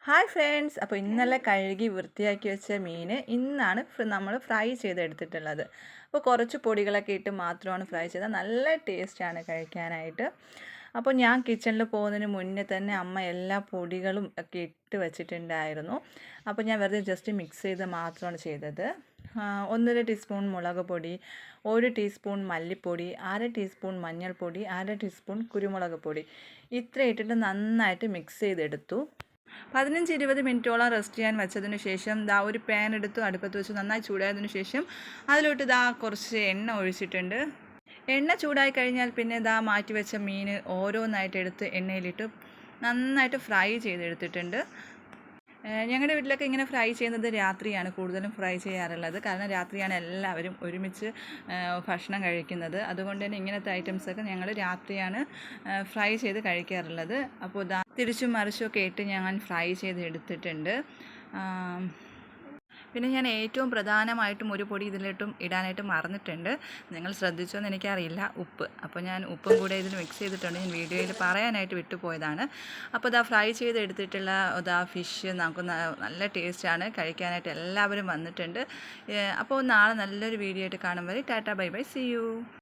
Hi friends, അപ്പോൾ ഇന്നലെ കഴുകി വൃത്തിയാക്കി വെച്ച മീൻ ഇന്നാണ് നമ്മൾ ഫ്രൈ ചെയ്തെടുത്തിട്ടുള്ളത്. അപ്പോൾ കുറച്ച് പൊടികളൊക്കെ ഇട്ട് മാത്രമാണ് ഫ്രൈ ചെയ്തത്. നല്ല ടേസ്റ്റാണ് കഴിക്കാനായിട്ട്. അപ്പോൾ ഞാൻ കിച്ചണിൽ പോകുന്നതിന് മുന്നേ തന്നെ അമ്മ എല്ലാ പൊടികളും ഒക്കെ ഇട്ട് വെച്ചിട്ടുണ്ടായിരുന്നു. അപ്പോൾ ഞാൻ വെറുതെ ജസ്റ്റ് മിക്സ് ചെയ്ത് മാത്രമാണ് ചെയ്തത്. 1.5 ടീസ്പൂൺ മുളക് പൊടി, 1 ടീസ്പൂൺ മല്ലിപ്പൊടി, 1/2 ടീസ്പൂൺ മഞ്ഞൾപ്പൊടി, 1/2 ടീസ്പൂൺ കുരുമുളക് പൊടി ഇത്ര ഇട്ടിട്ട് നന്നായിട്ട് മിക്സ് ചെയ്തെടുത്തു. 15-20 മിനിറ്റോളം റെസ്റ്റ് ചെയ്യാൻ വെച്ചതിന് ശേഷം ഒരു പാൻ എടുത്തു അടുപ്പത്ത് വെച്ച് നന്നായി ചൂടായതിനു ശേഷം അതിലോട്ട് കുറച്ച് എണ്ണ ഒഴിച്ചിട്ടുണ്ട്. എണ്ണ ചൂടായി കഴിഞ്ഞാൽ പിന്നെ മാറ്റി വെച്ച മീൻ ഓരോന്നായിട്ട് എടുത്ത് എണ്ണയിലിട്ട് നന്നായിട്ട് ഫ്രൈ ചെയ്തെടുത്തിട്ടുണ്ട്. ഞങ്ങളുടെ വീട്ടിലൊക്കെ ഇങ്ങനെ ഫ്രൈ ചെയ്യുന്നത് രാത്രിയാണ് കൂടുതലും ഫ്രൈ ചെയ്യാറുള്ളത്. കാരണം രാത്രിയാണ് എല്ലാവരും ഒരുമിച്ച് ഭക്ഷണം കഴിക്കുന്നത്. അതുകൊണ്ട് തന്നെ ഇങ്ങനത്തെ ഐറ്റംസൊക്കെ ഞങ്ങൾ രാത്രിയാണ് ഫ്രൈ ചെയ്ത് കഴിക്കാറുള്ളത്. അപ്പോൾ തിരിച്ചും മറിച്ചുമൊക്കെ ഇട്ട് ഞാൻ ഫ്രൈ ചെയ്ത് എടുത്തിട്ടുണ്ട്. പിന്നെ ഞാൻ ഏറ്റവും പ്രധാനമായിട്ടും ഒരു പൊടി ഇതിലിട്ടും ഇടാനായിട്ട് മറന്നിട്ടുണ്ട്. നിങ്ങൾ ശ്രദ്ധിച്ചോന്ന് എനിക്കറിയില്ല, ഉപ്പ്. അപ്പോൾ ഞാൻ ഉപ്പും കൂടെ ഇതിൽ മിക്സ് ചെയ്തിട്ടുണ്ട്. ഞാൻ വീഡിയോയിൽ പറയാനായിട്ട് വിട്ടുപോയതാണ്. അപ്പോൾ ഫ്രൈ ചെയ്തെടുത്തിട്ടുള്ള ഫിഷ് നമുക്ക് നല്ല ടേസ്റ്റാണ് കഴിക്കാനായിട്ട്. എല്ലാവരും വന്നിട്ടുണ്ട്. അപ്പോൾ നാളെ നല്ലൊരു വീഡിയോ ആയിട്ട് കാണും വരെ tata bye bye, see U.